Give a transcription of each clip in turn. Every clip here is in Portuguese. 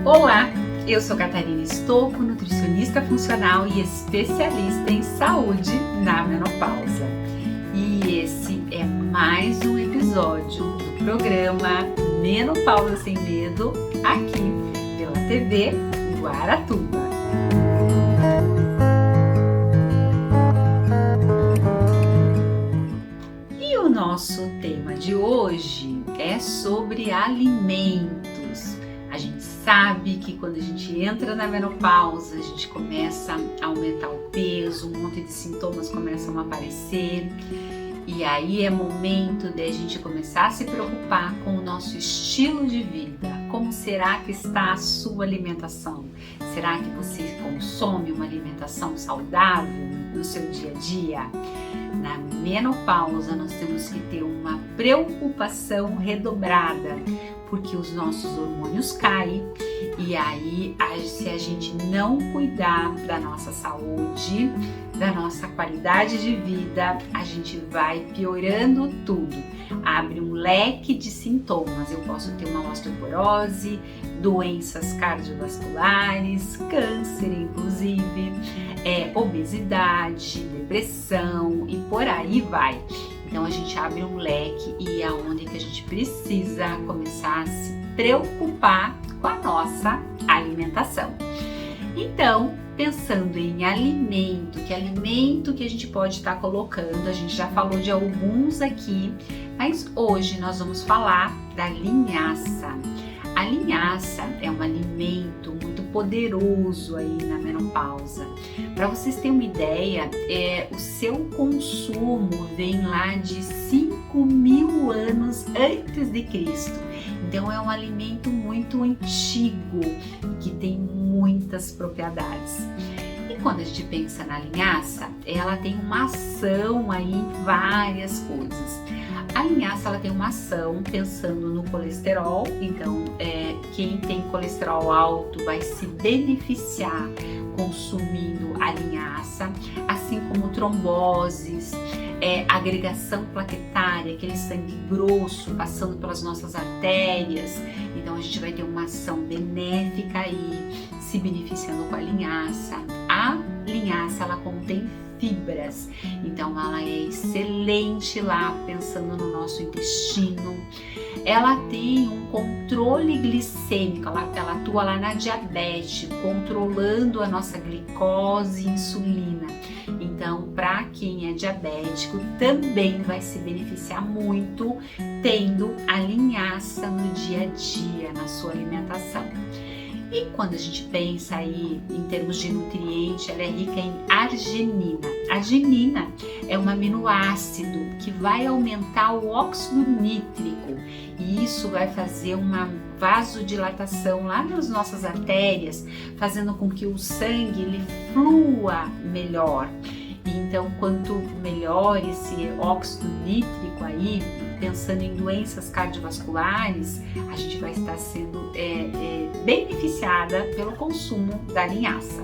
Olá, eu sou Catarina Stocco, nutricionista funcional e especialista em saúde na menopausa. E esse é mais um episódio do programa Menopausa Sem Medo, aqui pela TV Guaratuba. E o nosso tema de hoje é sobre alimentos. A gente sabe que quando a gente entra na menopausa, a gente começa a aumentar o peso, um monte de sintomas começam a aparecer. E aí é momento de a gente começar a se preocupar com o nosso estilo de vida. Como será que está a sua alimentação? Será que você consome uma alimentação saudável no seu dia a dia? Na menopausa nós temos que ter uma preocupação redobrada, porque os nossos hormônios caem e aí se a gente não cuidar da nossa saúde, da nossa qualidade de vida, a gente vai piorando tudo. Abre um leque de sintomas. Eu posso ter uma osteoporose, doenças cardiovasculares, câncer inclusive, obesidade, depressão e por aí vai. Então a gente abre um leque e é onde que a gente precisa começar a se preocupar com a nossa alimentação. Então, pensando em alimento, que alimento que a gente pode estar colocando, a gente já falou de alguns aqui, mas hoje nós vamos falar da linhaça. A linhaça é um alimento muito poderoso aí na menopausa. Para vocês terem uma ideia, o seu consumo vem lá de 5.000 anos antes de Cristo. Então é um alimento muito antigo que tem muitas propriedades. E quando a gente pensa na linhaça, ela tem uma ação aí em várias coisas. A linhaça ela tem uma ação pensando no colesterol, então quem tem colesterol alto vai se beneficiar consumindo a linhaça, assim como tromboses, agregação plaquetária, aquele sangue grosso passando pelas nossas artérias. Então a gente vai ter uma ação benéfica aí, se beneficiando com a linhaça. A linhaça ela contém fibras, então ela é excelente lá pensando no nosso intestino. Ela tem um controle glicêmico, ela atua lá na diabetes, controlando a nossa glicose e insulina. Então, para quem é diabético, também vai se beneficiar muito tendo a linhaça no dia a dia, na sua alimentação. E quando a gente pensa aí em termos de nutriente, ela é rica em arginina. A arginina é um aminoácido que vai aumentar o óxido nítrico e isso vai fazer uma vasodilatação lá nas nossas artérias, fazendo com que o sangue ele flua melhor. Então, quanto melhor esse óxido nítrico aí, pensando em doenças cardiovasculares, a gente vai estar sendo beneficiada pelo consumo da linhaça.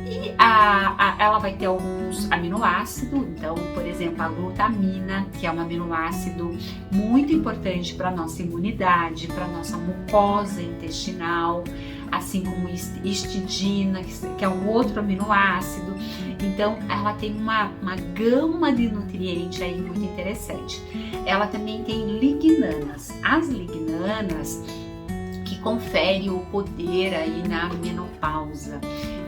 E ela vai ter alguns aminoácidos, então, por exemplo, a glutamina, que é um aminoácido muito importante para a nossa imunidade, para a nossa mucosa intestinal, assim como histidina, que é um outro aminoácido. Então, ela tem uma gama de nutrientes aí muito interessante. Ela também tem lignanas. As lignanas que conferem o poder aí na menopausa.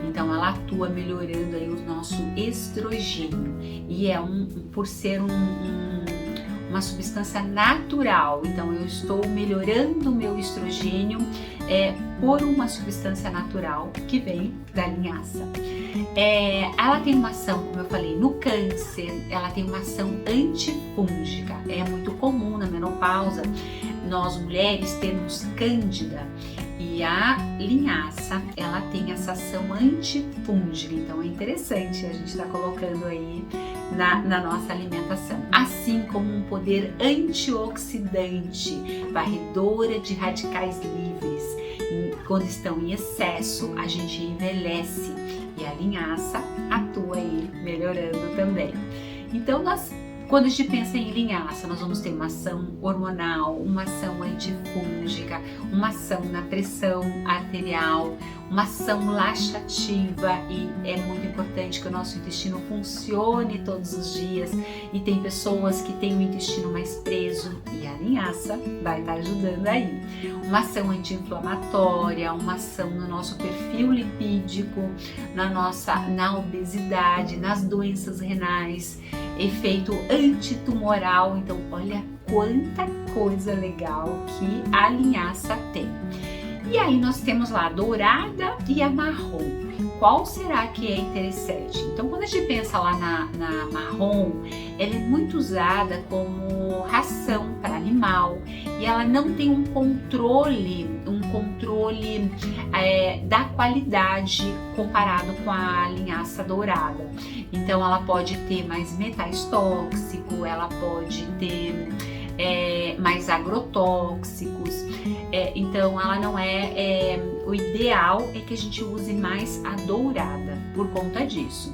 Então, ela atua melhorando aí o nosso estrogênio e por ser uma substância natural. Então, eu estou melhorando o meu estrogênio por uma substância natural que vem da linhaça. Ela tem uma ação, como eu falei, no câncer, ela tem uma ação antifúngica. É muito comum na menopausa nós mulheres termos cândida e a linhaça, ela tem essa ação antifúngica. Então é interessante a gente estar colocando aí na nossa alimentação. Assim como um poder antioxidante, varredora de radicais livres. Quando estão em excesso, a gente envelhece e a linhaça atua aí melhorando também. Então nós Quando a gente pensa em linhaça, nós vamos ter uma ação hormonal, uma ação antifúngica, uma ação na pressão arterial, uma ação laxativa, e é muito importante que o nosso intestino funcione todos os dias, e tem pessoas que têm o intestino mais preso e a linhaça vai estar ajudando aí. Uma ação anti-inflamatória, uma ação no nosso perfil lipídico, na obesidade, nas doenças renais, efeito antitumoral. Então olha quanta coisa legal que a linhaça tem. E aí nós temos lá a dourada e a marrom. Qual será que é interessante? Então quando a gente pensa lá na marrom, ela é muito usada como ração para animal, e ela não tem um controle da qualidade comparado com a linhaça dourada. Então ela pode ter mais metais tóxicos, ela pode ter mais agrotóxicos, então ela não o ideal é que a gente use mais a dourada por conta disso.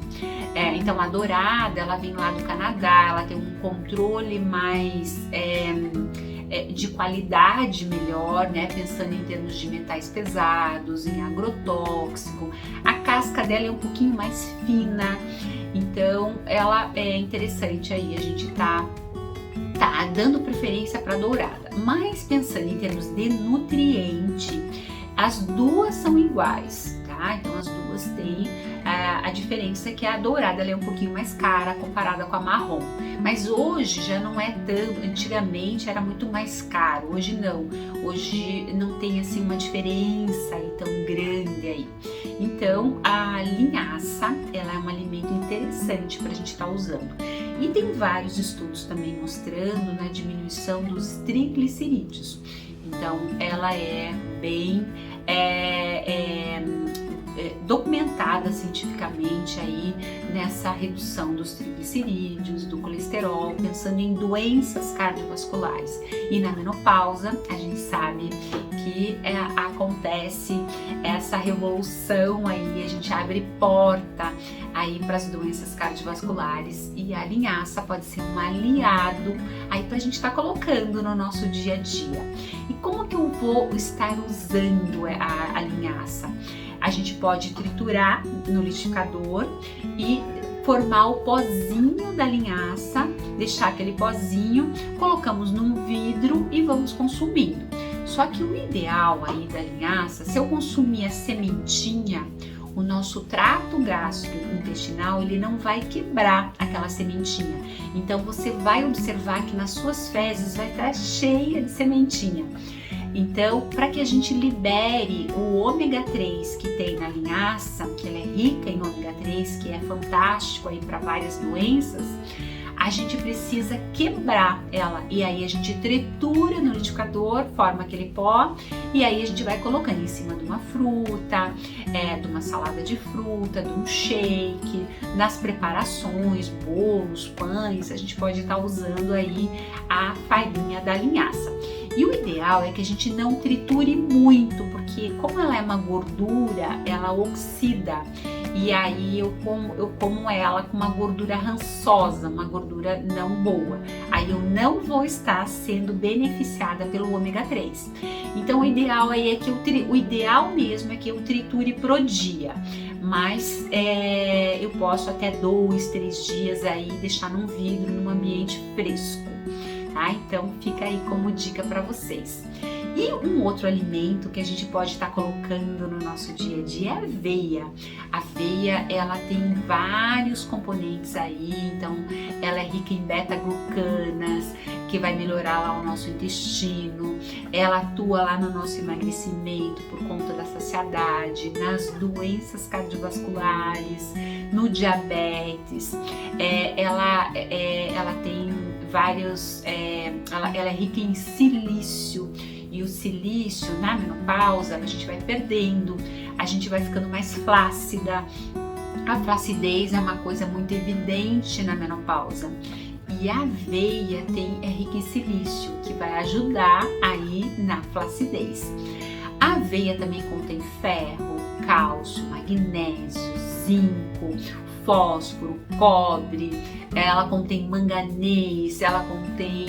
Então a dourada, ela vem lá do Canadá, ela tem um controle mais de qualidade melhor, né? Pensando em termos de metais pesados, em agrotóxico. A casca dela é um pouquinho mais fina, então ela é interessante aí, a gente tá dando preferência para dourada. Mas pensando em termos de nutriente, as duas são iguais, tá? Então as duas têm a diferença é que a dourada ela é um pouquinho mais cara comparada com a marrom. Mas hoje já não é tanto, antigamente era muito mais caro, hoje não. Hoje não tem assim uma diferença aí tão grande aí. Então a linhaça, ela é um alimento interessante para a gente estar usando. E tem vários estudos também mostrando na diminuição dos triglicerídeos. Então ela é bem documentada cientificamente aí nessa redução dos triglicerídeos, do colesterol, pensando em doenças cardiovasculares. E na menopausa a gente sabe que acontece essa revolução aí, a gente abre porta aí para as doenças cardiovasculares, e a linhaça pode ser um aliado aí para a gente estar colocando no nosso dia a dia. E como que eu vou estar usando a linhaça? A gente pode triturar no liquidificador e formar o pozinho da linhaça, deixar aquele pozinho, colocamos num vidro e vamos consumindo. Só que o ideal aí da linhaça, se eu consumir a sementinha, o nosso trato gastrointestinal ele não vai quebrar aquela sementinha. Então você vai observar que nas suas fezes vai estar cheia de sementinha. Então, para que a gente libere o ômega 3 que tem na linhaça, que ela é rica em ômega 3, que é fantástico aí para várias doenças, a gente precisa quebrar ela, e aí a gente tritura no liquidificador, forma aquele pó, e aí a gente vai colocando em cima de uma fruta, de uma salada de fruta, de um shake, nas preparações, bolos, pães, a gente pode estar usando aí a farinha da linhaça. E o ideal é que a gente não triture muito, porque como ela é uma gordura, ela oxida. E aí eu como ela com uma gordura rançosa, uma gordura não boa. Aí eu não vou estar sendo beneficiada pelo ômega 3. Então o ideal aí é que o ideal mesmo é que eu triture pro dia. Mas eu posso até 2, 3 dias aí deixar num vidro, num ambiente fresco. Tá? Então fica aí como dica para vocês. E um outro alimento que a gente pode estar colocando no nosso dia a dia é a aveia. A aveia, ela tem vários componentes aí, então ela é rica em beta-glucanas, que vai melhorar lá o nosso intestino, ela atua lá no nosso emagrecimento por conta da saciedade, nas doenças cardiovasculares, no diabetes, ela tem vários, ela é rica em silício, e o silício na menopausa a gente vai perdendo, a gente vai ficando mais flácida. A flacidez é uma coisa muito evidente na menopausa, e a aveia é rica em silício, que vai ajudar aí na flacidez. A aveia também contém ferro, cálcio, magnésio, zinco, fósforo, cobre, ela contém manganês, ela contém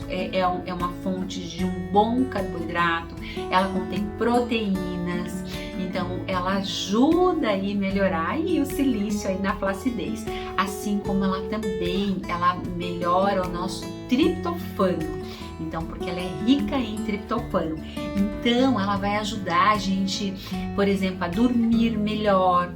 é uma fonte de um bom carboidrato, ela contém proteínas, então ela ajuda aí a melhorar aí o silício aí na flacidez, assim como ela melhora o nosso triptofano. Então, porque ela é rica em triptofano, então ela vai ajudar a gente, por exemplo, a dormir melhor.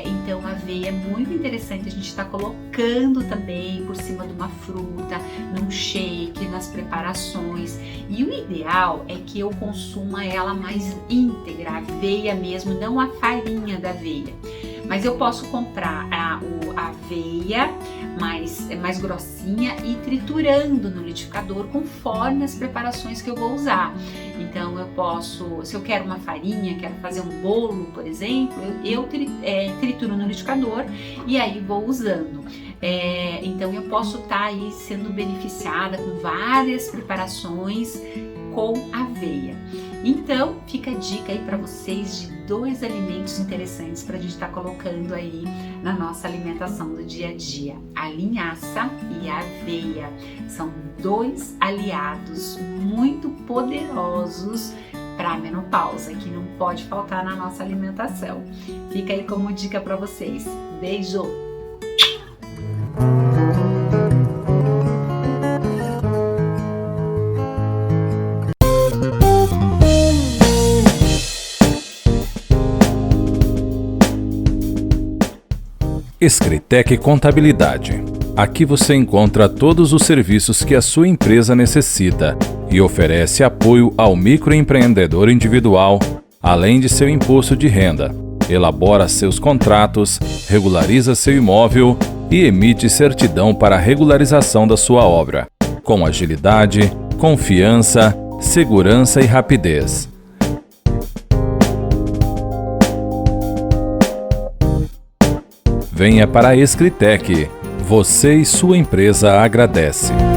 Então a aveia é muito interessante a gente estar colocando também por cima de uma fruta, num shake, nas preparações. E o ideal é que eu consuma ela mais íntegra, a aveia mesmo, não a farinha da aveia. Mas eu posso comprar a aveia mais grossinha e triturando no liquidificador conforme as preparações que eu vou usar. Então eu posso, se eu quero uma farinha, quero fazer um bolo, por exemplo, eu trituro no liquidificador e aí vou usando. Então eu posso estar aí sendo beneficiada com várias preparações com aveia. Então fica a dica aí para vocês de 2 alimentos interessantes para a gente estar colocando aí na nossa alimentação do dia a dia. A linhaça e a aveia são 2 aliados muito poderosos para a menopausa, que não pode faltar na nossa alimentação. Fica aí como dica para vocês. Beijo! Escritec Contabilidade. Aqui você encontra todos os serviços que a sua empresa necessita e oferece apoio ao microempreendedor individual, além de seu imposto de renda. Elabora seus contratos, regulariza seu imóvel e emite certidão para a regularização da sua obra, com agilidade, confiança, segurança e rapidez. Venha para a Escritec. Você e sua empresa agradecem.